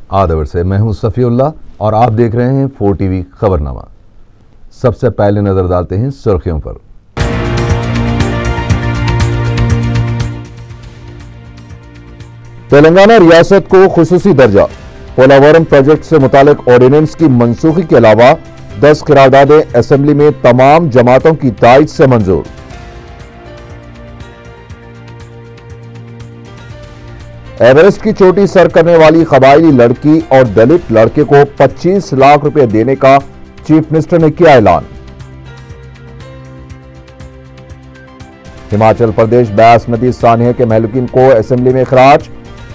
आदवर से मैं हूं सफीउल्लाह और आप देख रहे हैं 4 टीवी खबरनामा। सबसे पहले नजर डालते हैं सुर्खियों पर। तेलंगाना रियासत को खुसूसी दर्जा, पोलावरम प्रोजेक्ट से मुतालिक ऑर्डिनेंस की मनसूखी के अलावा 10 करारदादें असेंबली में तमाम जमातों की ताईद से मंजूर। एवरेस्ट की चोटी सर करने वाली कबायली लड़की और दलित लड़के को 25 लाख रुपए देने का चीफ मिनिस्टर ने किया ऐलान। हिमाचल प्रदेश ब्यास नदी सानिया के महलुकीन को असेंबली में खराज,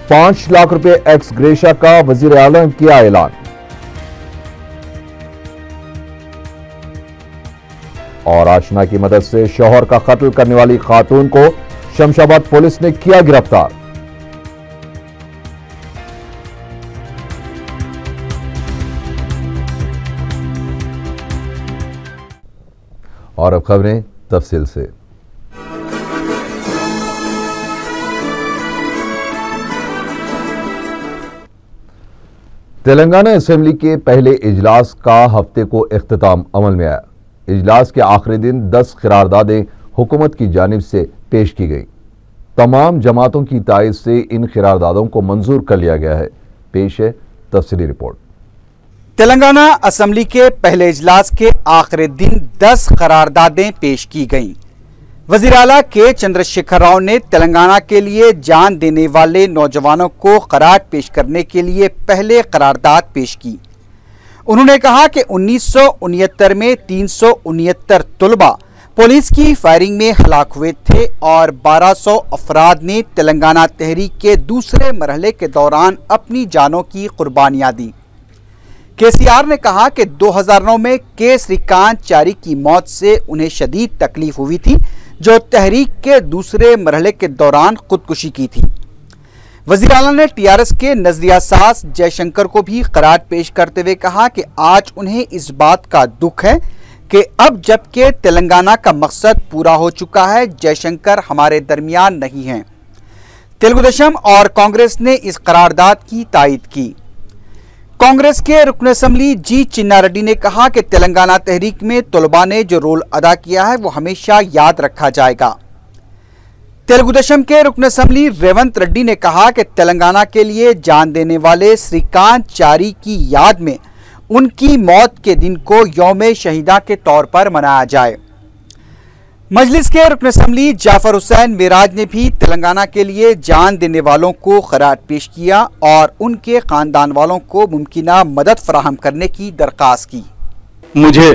5 लाख रुपए एक्स ग्रेशिया का वजीर आला ने किया ऐलान। और आशना की मदद से शौहर का कत्ल करने वाली खातून को शमशाबाद पुलिस ने किया गिरफ्तार। और अब खबरें तफसील से। तेलंगाना असेंबली के पहले इजलास का हफ्ते को इख्तिताम अमल में आया। इजलास के आखिरी दिन 10 करारदादें हुकूमत की जानिब से पेश की गई। तमाम जमातों की ताईद से इन करारदादों को मंजूर कर लिया गया है। पेश है तफसीली रिपोर्ट। तेलंगाना असेंबली के पहले इजलास के आखिरी दिन 10 करारदादें पेश की गईं। वजीर आला के चंद्रशेखर राव ने तेलंगाना के लिए जान देने वाले नौजवानों को खराज पेश करने के लिए पहले करारदाद पेश की। उन्होंने कहा कि 1969 में 369 तलबा पुलिस की फायरिंग में हलाक हुए थे और 1200 अफराद ने तेलंगाना तहरीक के दूसरे मरहले के दौरान अपनी जानों की कुर्बानियां दी। केसीआर ने कहा कि 2009 में के श्रीकांतचारी की मौत से उन्हें शदीद तकलीफ हुई थी, जो तहरीक के दूसरे मरहले के दौरान खुदकुशी की थी। वज़ीर आला ने टीआरएस के नजरिया साज जयशंकर को भी करार पेश करते हुए कहा कि आज उन्हें इस बात का दुख है कि अब जबकि तेलंगाना का मकसद पूरा हो चुका है, जयशंकर हमारे दरमियान नहीं हैं। तेलुगु देशम और कांग्रेस ने इस करारदाद की तायीद की। कांग्रेस के रुकन असेंबली जी चिन्ना रेड्डी ने कहा कि तेलंगाना तहरीक में तलबा ने जो रोल अदा किया है वो हमेशा याद रखा जाएगा। तेलुगु देशम के रुकन असेंबली रेवंत रेड्डी ने कहा कि तेलंगाना के लिए जान देने वाले श्रीकांतचारी की याद में उनकी मौत के दिन को यौम शहीदा के तौर पर मनाया जाए। मजलिस के रुकन असेंबली जाफर हुसैन मेराज ने भी तेलंगाना के लिए जान देने वालों को खराज पेश किया और उनके खानदान वालों को मुमकिना मदद फराहम करने की दरख्वास्त की। मुझे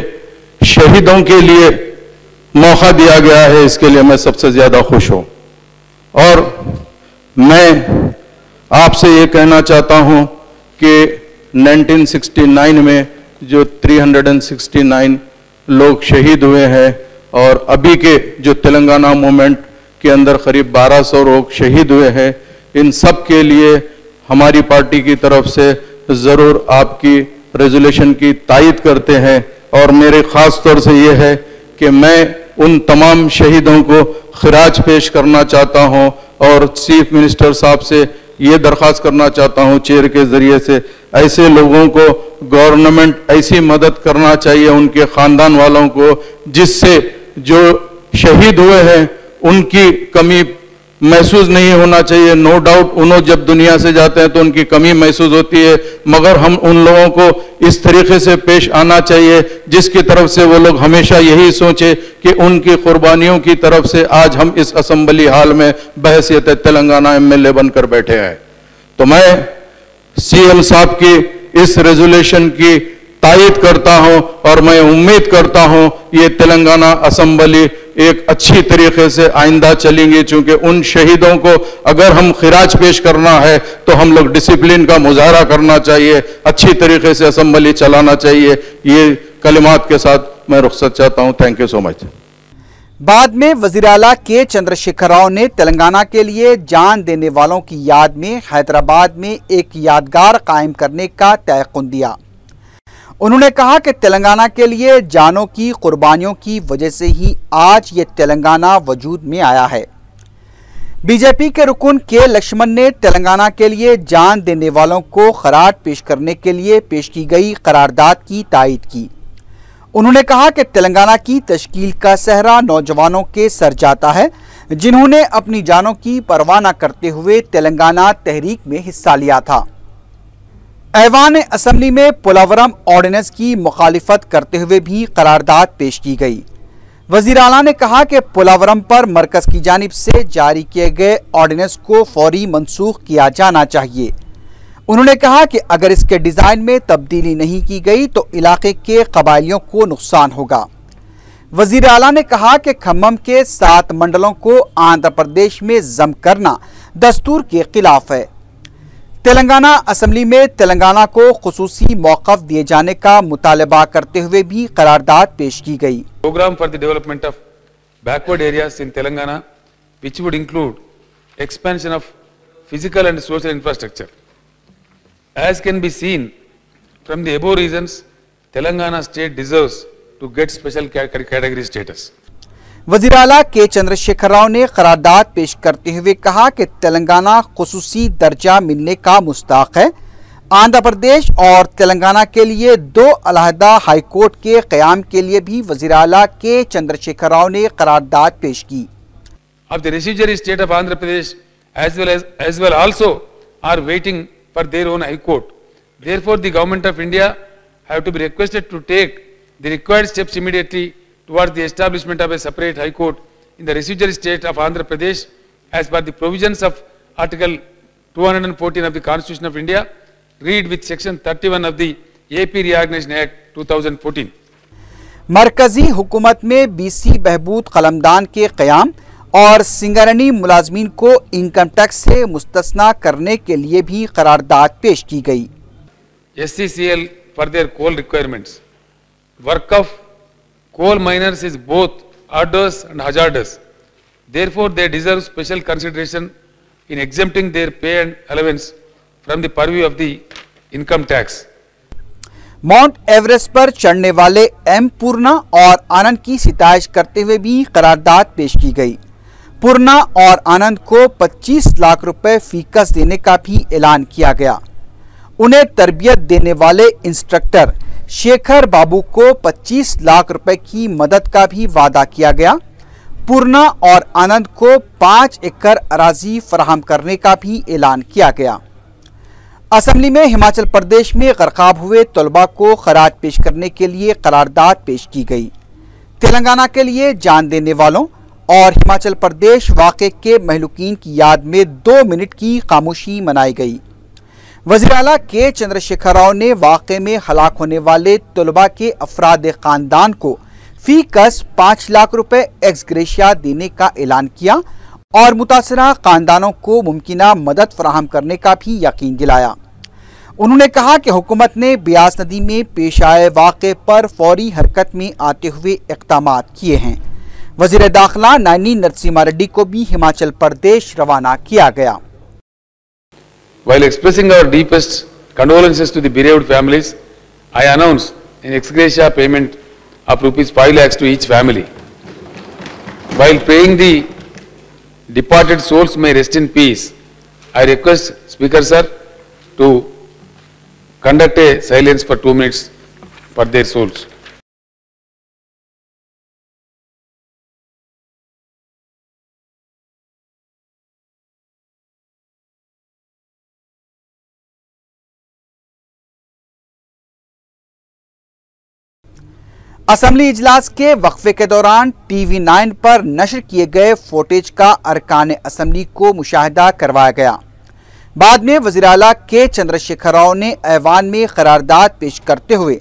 शहीदों के लिए मौका दिया गया है, इसके लिए मैं सबसे ज्यादा खुश हूं और मैं आपसे ये कहना चाहता हूं कि 1969 में जो 369 लोग शहीद हुए हैं और अभी के जो तेलंगाना मूवमेंट के अंदर करीब 1200 लोग शहीद हुए हैं, इन सब के लिए हमारी पार्टी की तरफ से ज़रूर आपकी रेजोल्यूशन की तायीद करते हैं। और मेरे ख़ास तौर से ये है कि मैं उन तमाम शहीदों को खराज पेश करना चाहता हूं और चीफ मिनिस्टर साहब से ये दरख्वास्त करना चाहता हूं चेयर के ज़रिए से, ऐसे लोगों को गवर्नमेंट ऐसी मदद करना चाहिए उनके ख़ानदान वालों को, जिससे जो शहीद हुए हैं उनकी कमी महसूस नहीं होना चाहिए। नो डाउट उन्होंने जब दुनिया से जाते हैं तो उनकी कमी महसूस होती है, मगर हम उन लोगों को इस तरीके से पेश आना चाहिए जिसकी तरफ से वो लोग हमेशा यही सोचे कि उनकी कुर्बानियों की तरफ से आज हम इस असेंबली हाल में बहैसियत तेलंगाना एमएलए बनकर बैठे हैं। तो मैं सीएम साहब की इस रेजोल्यूशन की तायीद करता हूं और मैं उम्मीद करता हूं ये तेलंगाना असेंबली एक अच्छी तरीके से आइंदा चलेंगे, क्योंकि उन शहीदों को अगर हम खिराज पेश करना है तो हम लोग डिसिप्लिन का मुजाहरा करना चाहिए, अच्छी तरीके से असेंबली चलाना चाहिए। ये कलिमात के साथ मैं रुखसत चाहता हूं। Thank you so much. बाद में वज़ीर आला के चंद्रशेखर राव ने तेलंगाना के लिए जान देने वालों की याद में हैदराबाद में एक यादगार कायम करने का तयक़ुन दिया। उन्होंने कहा कि तेलंगाना के लिए जानों की कुर्बानियों की वजह से ही आज ये तेलंगाना वजूद में आया है। बीजेपी के रुकन के लक्ष्मण ने तेलंगाना के लिए जान देने वालों को खराज पेश करने के लिए पेश की गई करारदाद की तायीद की। उन्होंने कहा कि तेलंगाना की तश्कील का सहरा नौजवानों के सर जाता है, जिन्होंने अपनी जानों की परवाह न करते हुए तेलंगाना तहरीक में हिस्सा लिया था। ऐवान असम्बली में पोलावरम ऑर्डिनेंस की मुखालिफत करते हुए भी करारदाद पेश की गई। वजीर आला ने कहा कि पोलावरम पर मरकज की जानिब से जारी किए गए ऑर्डिनेंस को फौरी मनसूख किया जाना चाहिए। उन्होंने कहा कि अगर इसके डिजाइन में तब्दीली नहीं की गई तो इलाके के कबायलियों को नुकसान होगा। वजीर आला ने कहा कि खम्मम के 7 मंडलों को आंध्र प्रदेश में जम करना दस्तूर के खिलाफ है। तेलंगाना असम्बली में तेलंगाना को खुसूसी मौक़िफ़ दिए जाने का मुतालबा करते हुए भी करारदाद पेश की गई। Programme for the development of backward areas in Telangana which would include expansion of physical and social infrastructure. As can be seen from the above reasons, Telangana state deserves to get special category status. वज़ीर आला के चंद्रशेखर राव ने करारदाद पेश करते हुए कहा कि तेलंगाना खुसूसी दर्जा मिलने का मुस्ताक है। आंध्र प्रदेश और तेलंगाना के लिए 2 अलहदा हाईकोर्ट के क़याम के लिए भी वज़ीर आला के चंद्रशेखर राव ने करारदाद पेश की। Of the residuary state of Andhra Pradesh as well also are waiting for their own high court. Therefore, the government of India have to be requested to take the required steps immediately towards the establishment of a separate high court in the residuary state of Andhra Pradesh as per the provisions of Article 214 of the Constitution of India, read with Section 31 of the AP Reorganization Act 2014. मरकजी हुकूमत में BC बहबूद कलमदान के क़याम और सिंगरनी मुलाजमीन को income tax से मुस्तस्ना करने के लिए भी करारदाद पेश की गई। SCCL for their coal requirements. Work of coal miners is both arduous and hazardous. Therefore, they deserve special consideration in exempting their pay and allowance from the purview of the income tax. Mount Everest पर चढ़ने वाले M पूर्णा और आनंद की सिताइश करते हुए भी करारदाद पेश की गई। पूर्णा और आनंद को 25 लाख रुपए फीकस देने का भी ऐलान किया गया। उन्हें तरबियत देने वाले इंस्ट्रक्टर शेखर बाबू को 25 लाख रुपए की मदद का भी वादा किया गया। पूर्णा और आनंद को 5 एकड़ अराजी फराहम करने का भी ऐलान किया गया। असम्बली में हिमाचल प्रदेश में ग़रक़ाब हुए तलबा को खराज पेश करने के लिए करारदाद पेश की गई। तेलंगाना के लिए जान देने वालों और हिमाचल प्रदेश वाक़े के महलूकीन की याद में 2 मिनट की खामोशी मनाई गई। वज़ीर आला के चंद्रशेखर राव ने वाक़े में हलाक होने वाले तलबा के अफराद ख़ानदान को फी कस 5 लाख रुपए एक्स ग्रेशिया देने का ऐलान किया और मुतासरा ख़ानदानों को मुमकिना मदद फराहम करने का भी यकीन दिलाया। उन्होंने कहा कि हुकूमत ने ब्यास नदी में पेश आए वाक़े पर फौरी हरकत में आते हुए इक़दामात किए हैं। वज़ीर दाखिला नानी नरसिम्हा रेड्डी को भी हिमाचल प्रदेश रवाना किया गया। While expressing our deepest condolences to the bereaved families, I announce an ex gratia payment of ₹5 lakhs to each family. While praying the departed souls may rest in peace, I request Speaker Sir to conduct a silence for 2 minutes for their souls. Assembly इजलास के वक्फे के दौरान TV9 पर नशर किए गए footage का अरकान assembly को मुशाहिदा करवाया गया। बाद में वज़ीर आला के चंद्रशेखर राव ने ऐवान में करारदाद पेश करते हुए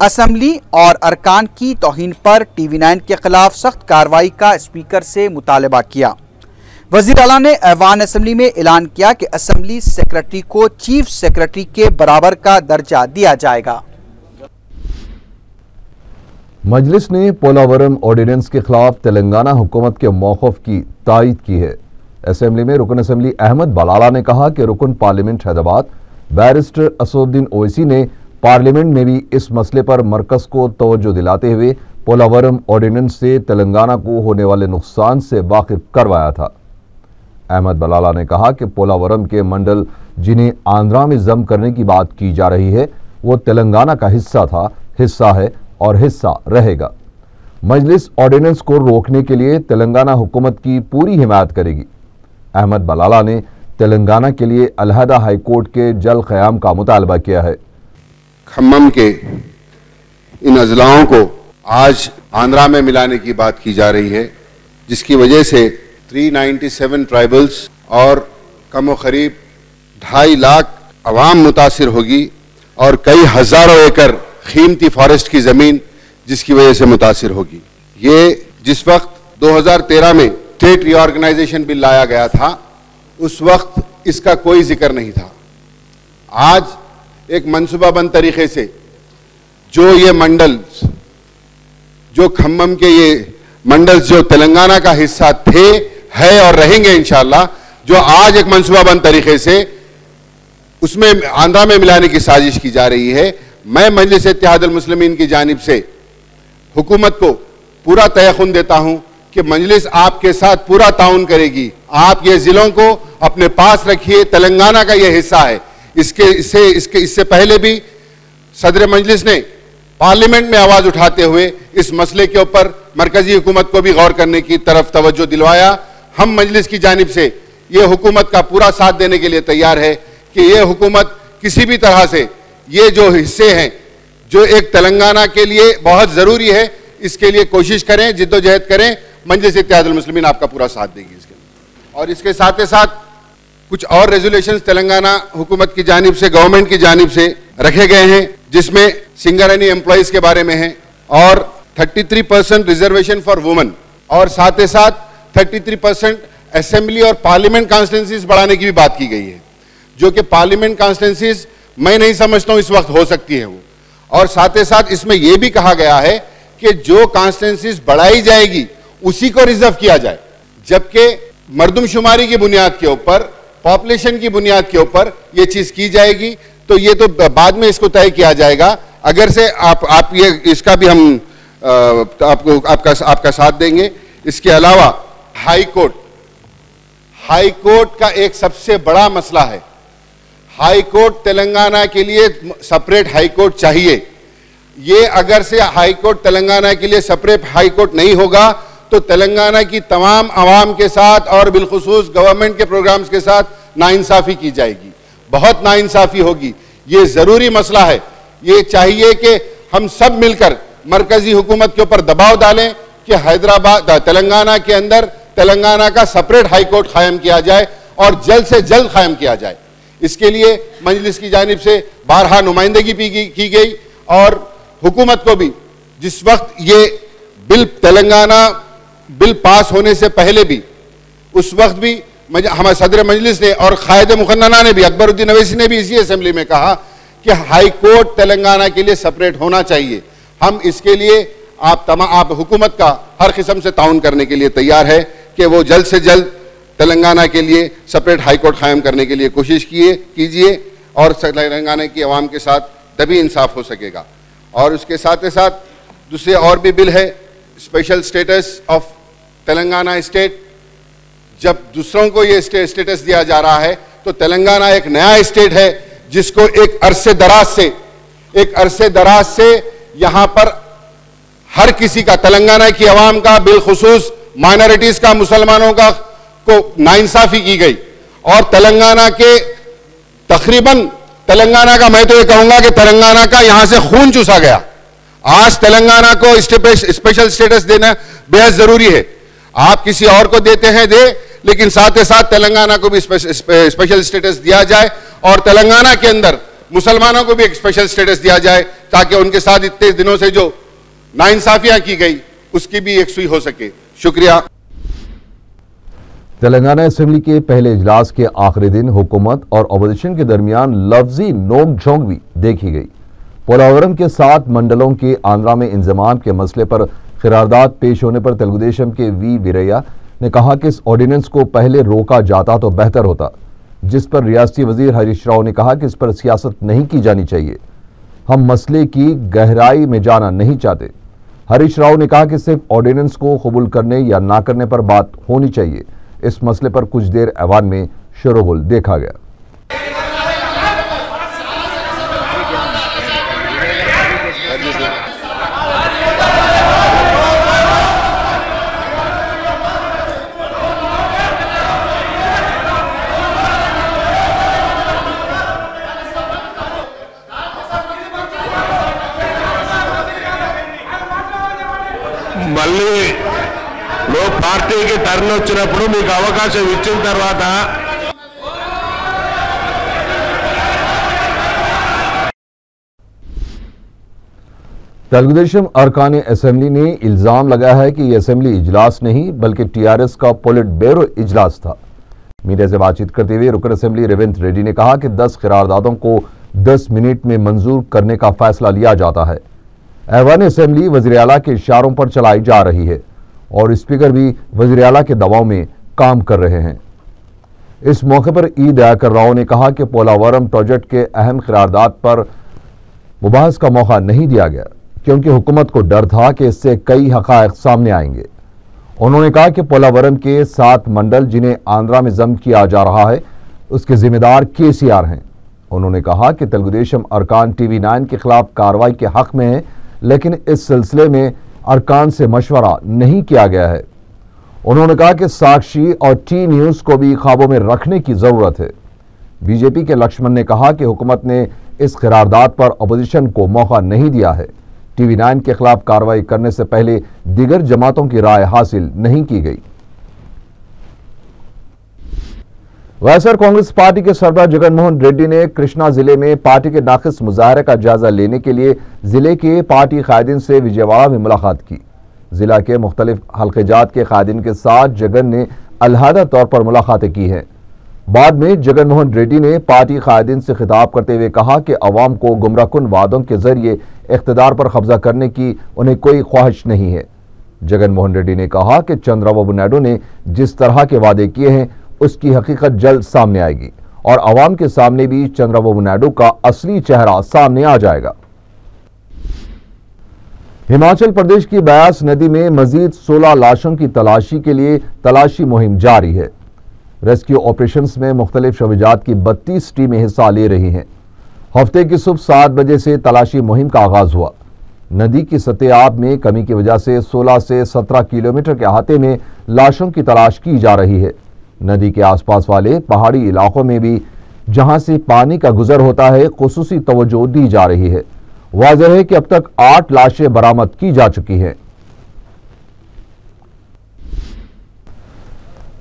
असम्बली और अरकान की तौहीन पर TV9 के खिलाफ सख्त कार्रवाई का स्पीकर से मुतालबा किया। वज़ीर आला ने ऐवान असम्बली में ऐलान किया कि असम्बली सेक्रेटरी को चीफ सेक्रेटरी के बराबर का दर्जा दिया जाएगा। मजलिस ने पोलावरम ऑर्डिनेंस के खिलाफ तेलंगाना हुकूमत के मौक़िफ़ की तायीद की है। असेंबली में रुकन असेंबली अहमद बलाला ने कहा कि रुकन पार्लियामेंट हैदराबाद बैरिस्टर असदुद्दीन ओवैसी ने पार्लियामेंट में भी इस मसले पर मरकज़ को तवज्जो दिलाते हुए पोलावरम ऑर्डिनेंस से तेलंगाना को होने वाले नुकसान से वाकिफ करवाया था। अहमद बलाला ने कहा कि पोलावरम के मंडल जिन्हें आंध्रा में जम करने की बात की जा रही है वो तेलंगाना का हिस्सा था, हिस्सा है और हिस्सा रहेगा। मजलिस ऑर्डिनेंस को रोकने के लिए तेलंगाना हुकूमत की पूरी हिमायत करेगी। अहमद बलाला ने तेलंगाना के लिए अलहदा हाई कोर्ट के जल्द क़याम का मुतालबा किया है। खम्मम के इन अजलाओं को आज आंध्रा में मिलाने की बात की जा रही है, जिसकी वजह से 397 ट्राइबल्स और कमो करीब 2.5 लाख अवाम मुतासिर होगी और कई हजारों एकड़ कीमती फॉरेस्ट की जमीन जिसकी वजह से मुतासिर होगी। ये जिस वक्त 2013 में स्टेट रीऑर्गेनाइजेशन बिल लाया गया था उस वक्त इसका कोई जिक्र नहीं था। आज एक मंसूबाबंद तरीके से जो ये मंडल्स, जो खम्मम के ये मंडल्स जो तेलंगाना का हिस्सा थे, है और रहेंगे इंशाअल्लाह, जो आज एक मंसूबाबंद तरीके से उसमें आंध्रा में मिलाने की साजिश की जा रही है, मैं मजलिस इत्तेहादुल मुस्लिमीन की जानिब से हुकूमत को पूरा तयक़ुन देता हूं कि मजलिस आपके साथ पूरा ताउन करेगी। आप ये जिलों को अपने पास रखिए, तेलंगाना का ये हिस्सा है। इससे पहले भी सदर मजलिस ने पार्लियामेंट में आवाज उठाते हुए इस मसले के ऊपर मरकजी हुकूमत को भी गौर करने की तरफ तवज्जो दिलवाया। हम मजलिस की जानिब से ये हुकूमत का पूरा साथ देने के लिए तैयार है कि ये हुकूमत किसी भी तरह से ये जो हिस्से हैं जो एक तेलंगाना के लिए बहुत ज़रूरी है, इसके लिए कोशिश करें, जिद्दोजहद करें। मजलिस इत्तेहादुल मुस्लिमीन आपका पूरा साथ देगी इसके लिए। और इसके साथ ही साथ कुछ और रेजोल्यूशंस तेलंगाना हुकूमत की जानिब से, गवर्नमेंट की जानिब से रखे गए हैं, जिसमें सिंगरेनी एम्प्लॉइज के बारे में है और 33% रिजर्वेशन फॉर वुमेन और साथ ही साथ 33% असेंबली और पार्लियामेंट कॉन्स्टिट्यूंसीज बढ़ाने की भी बात की गई है, जो कि पार्लियामेंट कॉन्स्टिट्यूंसीज मैं नहीं समझता हूं इस वक्त हो सकती है वो। और साथ ही साथ इसमें यह भी कहा गया है कि जो कॉन्स्टिट्यूंसीज बढ़ाई जाएगी उसी को रिजर्व किया जाए, जबकि मर्दमशुमारी की बुनियाद के ऊपर, पॉपुलेशन की बुनियाद के ऊपर यह चीज की जाएगी। तो ये तो बाद में इसको तय किया जाएगा। अगर से आप ये इसका भी हम आपका साथ देंगे। इसके अलावा हाई कोर्ट का एक सबसे बड़ा मसला है। हाई कोर्ट तेलंगाना के लिए सेपरेट हाई कोर्ट चाहिए। ये अगर से हाई कोर्ट तेलंगाना के लिए सेपरेट हाई कोर्ट नहीं होगा तो तेलंगाना की तमाम आवाम के साथ और बिलखुसूस गवर्नमेंट के प्रोग्राम्स के साथ नाइंसाफी की जाएगी, बहुत नाइंसाफी होगी। ये जरूरी मसला है। ये चाहिए कि हम सब मिलकर मरकजी हुकूमत के ऊपर दबाव डालें कि हैदराबाद, तेलंगाना के अंदर तेलंगाना का सेपरेट हाई कोर्ट कायम किया जाए और जल्द से जल्द कायम किया जाए। इसके लिए मजलिस की जानिब से बारहा नुमाइंदगी की गई और हुकूमत को भी जिस वक्त ये बिल तेलंगाना बिल पास होने से पहले भी, उस वक्त भी हमारे सदर मजलिस ने और कायद मुकन्नना ने भी, अकबरुद्दीन अवैसी ने भी इसी असेंबली में कहा कि हाई कोर्ट तेलंगाना के लिए सेपरेट होना चाहिए। हम इसके लिए आप हुकूमत का हर किस्म से ताउन करने के लिए तैयार है कि वो जल्द से जल्द तेलंगाना के लिए सेपरेट हाई कोर्ट कायम करने के लिए कोशिश कीजिए और तेलंगाना की आवाम के साथ तभी इंसाफ हो सकेगा। और उसके साथ ही साथ दूसरे और भी बिल है, special status of Telangana state. जब दूसरों को ये स्टेटस दिया जा रहा है तो तेलंगाना एक नया स्टेट है जिसको एक अरसे दराज से यहां पर हर किसी का, तेलंगाना की आवाम का, बिलखुसूस माइनॉरिटीज का, मुसलमानों का को नाइंसाफी की गई और तेलंगाना के तकरीबन तेलंगाना का, मैं तो ये कहूंगा कि तेलंगाना का यहां से खून चूसा गया। आज तेलंगाना को स्पेशल स्टेटस देना बेहद जरूरी है। आप किसी और को देते हैं दे, लेकिन साथ ही साथ तेलंगाना को भी स्पेशल स्टेटस दिया जाए और तेलंगाना के अंदर मुसलमानों को भी एक स्पेशल स्टेटस दिया जाए ताकि उनके साथ इतने दिनों से जो नाइंसाफियां की गई उसकी भी एक सुई हो सके। शुक्रिया। तेलंगाना असेंबली के पहले इजलास के आखिरी दिन हुकूमत और अपोजिशन के दरमियान लफ्जी नोक झोंक भी देखी गई। पोलावरम के 7 मंडलों के आंध्रा में इंजमाम के मसले पर करारदाद पेश होने पर तेलुगुदेशम के वी वीरैया ने कहा कि इस ऑर्डिनेंस को पहले रोका जाता तो बेहतर होता, जिस पर रियासती वजीर हरीश राव ने कहा कि इस पर सियासत नहीं की जानी चाहिए। हम मसले की गहराई में जाना नहीं चाहते। हरीश राव ने कहा कि सिर्फ ऑर्डिनेंस को कबूल करने या ना करने पर बात होनी चाहिए। इस मसले पर कुछ देर ऐवान में शोरगुल देखा गया। మళ్ళీ పార్టీకి టర్న్ వచ్చినప్పుడు మీకు అవకాశం ఇచ్చిన తర్వాత तेलुगुदेशम अरकान असेंबली ने इल्जाम लगाया है कि यह असेंबली इजलास नहीं बल्कि टीआरएस का पोलिट ब्यूरो इजलास था। मीडिया से बातचीत करते हुए रुकन असेंबली रेवंत रेड्डी ने कहा कि 10 करारदादों को 10 मिनट में मंजूर करने का फैसला लिया जाता है। ऐवान असेंबली वज़ीर आला के इशारों पर चलाई जा रही है और स्पीकर भी वज़ीर आला के दबाव में काम कर रहे हैं। इस मौके पर ई दयाकर राव ने कहा कि पोलावरम प्रोजेक्ट के अहम करारदाद पर मुबाहस का मौका नहीं दिया गया क्योंकि हुकूमत को डर था कि इससे कई हक़ाइक़ सामने आएंगे। उन्होंने कहा कि पोलावरम के 7 मंडल जिन्हें आंध्रा में जम किया जा रहा है उसके जिम्मेदार केसीआर हैं। उन्होंने कहा कि तेलुगुदेशम अरकान TV9 के खिलाफ कार्रवाई के हक में है, लेकिन इस सिलसिले में अरकान से मशवरा नहीं किया गया है। उन्होंने कहा कि साक्षी और टी न्यूज़ को भी ख्वाबों में रखने की ज़रूरत है। बीजेपी के लक्ष्मण ने कहा कि हुकूमत ने इस करारदाद पर अपोजिशन को मौका नहीं दिया है। TV9 के खिलाफ कार्रवाई करने से पहले दीगर जमातों की राय हासिल नहीं की गई। वैएसआर कांग्रेस पार्टी के सरबराह जगन मोहन रेड्डी ने कृष्णा जिले में पार्टी के नाक़िस मुजाहरे का जायजा लेने के लिए जिले के पार्टी कायदीन से विजयवाड़ा में मुलाकात की। जिला के मुख्तलिफ हल्क़ेजात के कायदीन के साथ जगन ने अलहदा तौर पर मुलाकातें की हैं। बाद में जगन मोहन रेड्डी ने पार्टी कायदीन से खिताब करते हुए कहा कि अवाम को गुमराहकुन वादों के जरिए इख्तिदार पर कब्जा करने की उन्हें कोई ख्वाहिश नहीं है। जगन मोहन रेड्डी ने कहा कि चंद्रबाबू नायडू ने जिस तरह के वादे किए हैं उसकी हकीकत जल्द सामने आएगी और अवाम के सामने भी चंद्रबाबू नायडू का असली चेहरा सामने आ जाएगा। हिमाचल प्रदेश की ब्यास नदी में मजीद 16 लाशों की तलाशी के लिए तलाशी मुहिम जारी है। रेस्क्यू ऑपरेशंस में मुख्तलिफ शोबेजात की 32 टीमें हिस्सा ले रही हैं। हफ्ते की सुबह 7 बजे से तलाशी मुहिम का आगाज हुआ। नदी की सतह आब में कमी की वजह से 16 से 17 किलोमीटर के अहाते में लाशों की तलाश की जा रही है। नदी के आसपास वाले पहाड़ी इलाकों में भी जहां से पानी का गुजर होता है खुसूसी तवज्जो दी जा रही है। वाज़ेह है कि अब तक 8 लाशें बरामद की जा चुकी हैं।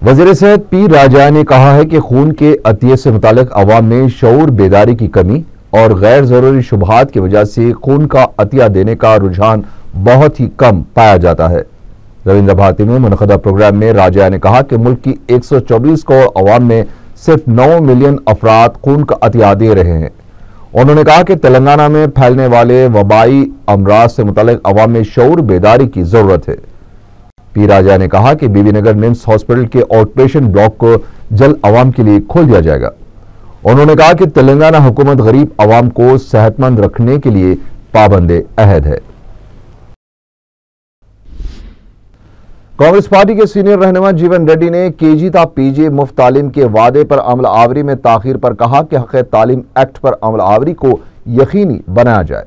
वज़ीर सेहत पी राजा ने कहा है कि खून के अतिये से मुतालिक अवाम में शऊर बेदारी की कमी और गैर जरूरी शुबहात की वजह से खून का अतिया देने का रुझान बहुत ही कम पाया जाता है। रविंद्र भारती में मुनक़दा प्रोग्राम में राजा ने कहा कि मुल्क की 124 करोड़ अवाम में सिर्फ 9 मिलियन अफराद खून का अतिया दे रहे हैं। उन्होंने कहा कि तेलंगाना में फैलने वाले वबाई अमराज से मुतालिक अवाम में शऊर बेदारी की जरूरत है। पी राजा ने कहा कि बीबीनगर निम्स हॉस्पिटल के आउट पेशेंट ब्लॉक को जल्द अवाम के लिए खोल दिया जाएगा। उन्होंने कहा कि तेलंगाना हुकूमत गरीब अवाम को सेहतमंद रखने के लिए पाबंदे अहद है। कांग्रेस पार्टी के सीनियर रहनुमा जीवन रेड्डी ने केजी ता पीजी मुफ्त तालीम के वादे पर अमल आवरी में ताखीर पर कहा कि हक़ तालीम एक्ट पर अमल आवरी को यकीनी बनाया जाए।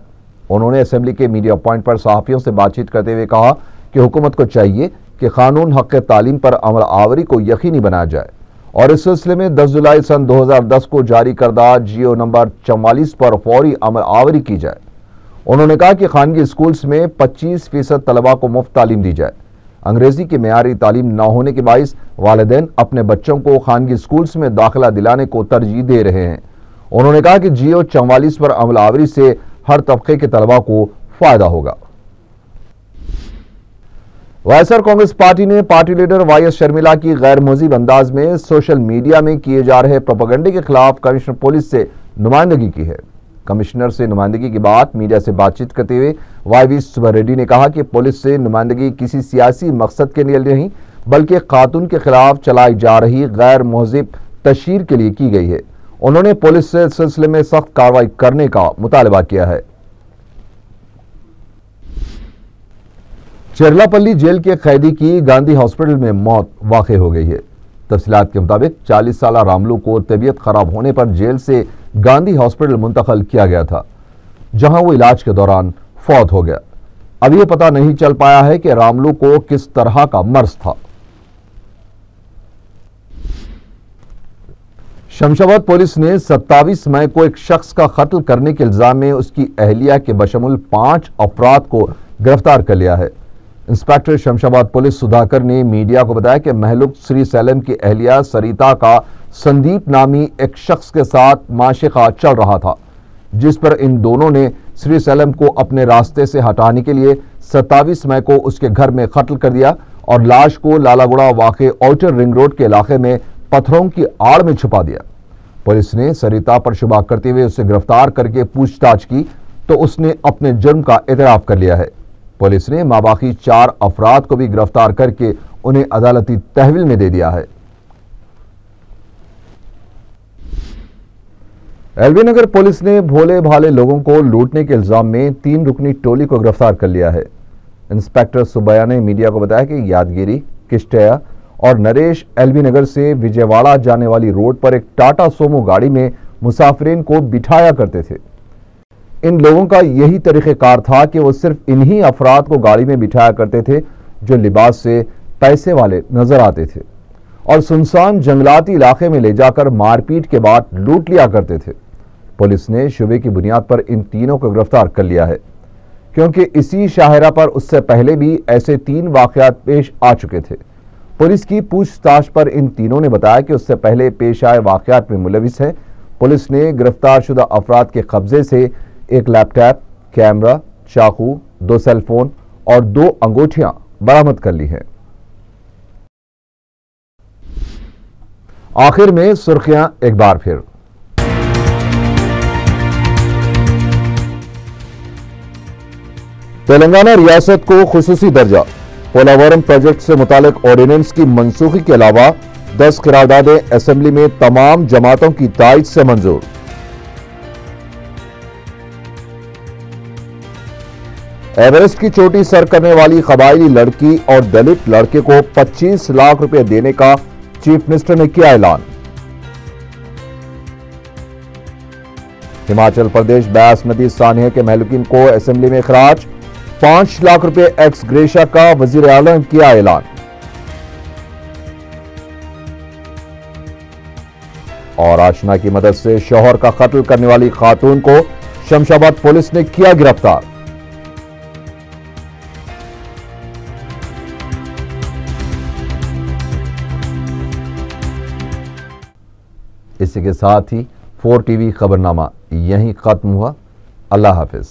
उन्होंने असेंबली के मीडिया पॉइंट पर सहाफ़ियों से बातचीत करते हुए कहा कि हुकूमत को चाहिए कि कानून हक़ तालीम पर अमल आवरी को यकीनी बनाया जाए और इस सिलसिले में 10 जुलाई सन 2010 को जारी करदा GO नंबर 44 पर फौरी अमल आवरी की जाए। उन्होंने कहा कि खानगी स्कूल्स में 25% तलबा को मुफ्त तालीम दी जाए। अंग्रेजी की मेयारी तालीम न होने के बाइस वालिदैन अपने बच्चों को खानगी स्कूल्स में दाखिला दिलाने को तरजीह दे रहे हैं। उन्होंने कहा कि GO 44 पर अमल आवरी से हर तबके के तलबा को फायदा होगा। वैएसआर कांग्रेस पार्टी ने पार्टी लीडर YS शर्मिला की गैर मुहज़्ज़िब अंदाज में सोशल मीडिया में किए जा रहे प्रोपेगेंडे के खिलाफ कमिश्नर पुलिस से नुमाइंदगी की है। कमिश्नर से नुमाइंदगी के बाद मीडिया से बातचीत करते हुए YV सुब्बा रेड्डी ने कहा कि पुलिस से नुमाइंदगी किसी सियासी मकसद के लिए नहीं बल्कि खातून के खिलाफ चलाई जा रही गैर मुहज़्ज़िब तशहीर के लिए की गई है। उन्होंने पुलिस से इस सिलसिले में सख्त कार्रवाई करने का मुतालबा किया है। चेरलापल्ली जेल के कैदी की गांधी हॉस्पिटल में मौत वाक़ हो गई है। तफसीलात के मुताबिक 40 साल रामलू को तबीयत खराब होने पर जेल से गांधी हॉस्पिटल मुंतकिल किया गया था, जहां वो इलाज के दौरान फौत हो गया। अब यह पता नहीं चल पाया है कि रामलू को किस तरह का मर्ज था। शमशाबाद पुलिस ने 27 मई को एक शख्स का कत्ल करने के इल्जाम में उसकी अहलिया के बशमुल 5 अफराद को गिरफ्तार कर लिया है। इंस्पेक्टर शमशाबाद पुलिस सुधाकर ने मीडिया को बताया कि महलुक श्री सैलम की अहलिया सरिता का संदीप नामी एक शख्स के साथ माशिका चल रहा था, जिस पर इन दोनों ने श्री सैलम को अपने रास्ते से हटाने के लिए 27 मई को उसके घर में कत्ल कर दिया और लाश को लालागुड़ा वाक़े आउटर रिंग रोड के इलाके में पत्थरों की आड़ में छुपा दिया। पुलिस ने सरिता पर शुबा करते हुए उसे गिरफ्तार करके पूछताछ की तो उसने अपने जुर्म का एतराफ कर लिया है। पुलिस ने माबाकी 4 अफराद को भी गिरफ्तार करके उन्हें अदालती तहवील में दे दिया है। एलबी नगर पुलिस ने भोले भाले लोगों को लूटने के इल्जाम में 3 रुकनी टोली को गिरफ्तार कर लिया है। इंस्पेक्टर सुबैया ने मीडिया को बताया कि यादगिरी, किस्टया और नरेश एलबी नगर से विजयवाड़ा जाने वाली रोड पर एक टाटा सोमो गाड़ी में मुसाफिरीन को बिठाया करते थे। इन लोगों का यही तरीक़ेकार था कि वो सिर्फ इन्हीं अफराद को गाड़ी में बिठाया करते थे जो लिबास से पैसे वाले नजर आते थे और सुनसान जंगलाती इलाके में ले जाकर मारपीट के बाद लूट लिया करते थे। पुलिस ने शुबे की बुनियाद पर इन तीनों को गिरफ्तार कर लिया है, क्योंकि इसी शाहरा पर उससे पहले भी ऐसे 3 वाक़यात पेश आ चुके थे। पुलिस की पूछताछ पर इन तीनों ने बताया कि उससे पहले पेश आए वाक़यात में मुलविस हैं। पुलिस ने गिरफ्तार शुदा अफराद के कब्जे से एक लैपटॉप, कैमरा, चाकू, 2 सेलफोन और 2 अंगूठियां बरामद कर ली हैं। आखिर में सुर्खियां एक बार फिर। तेलंगाना रियासत को खुसूसी दर्जा, पोलावरम प्रोजेक्ट से मुतालिक ऑर्डिनेंस की मनसूखी के अलावा 10 करारदादें असेंबली में तमाम जमातों की ताईद से मंजूर। एवरेस्ट की चोटी सर करने वाली कबायली लड़की और दलित लड़के को 25 लाख रुपए देने का चीफ मिनिस्टर ने किया ऐलान। हिमाचल प्रदेश ब्यास नदी सानिया के महलुकीन को असेंबली में खराज, 5 लाख रुपए एक्स ग्रेशा का वजीर आलम किया ऐलान। और आशना की मदद से शौहर का कत्ल करने वाली खातून को शमशाबाद पुलिस ने किया गिरफ्तार। इसी के साथ ही 4 टीवी खबरनामा यहीं खत्म हुआ। अल्लाह हाफिज।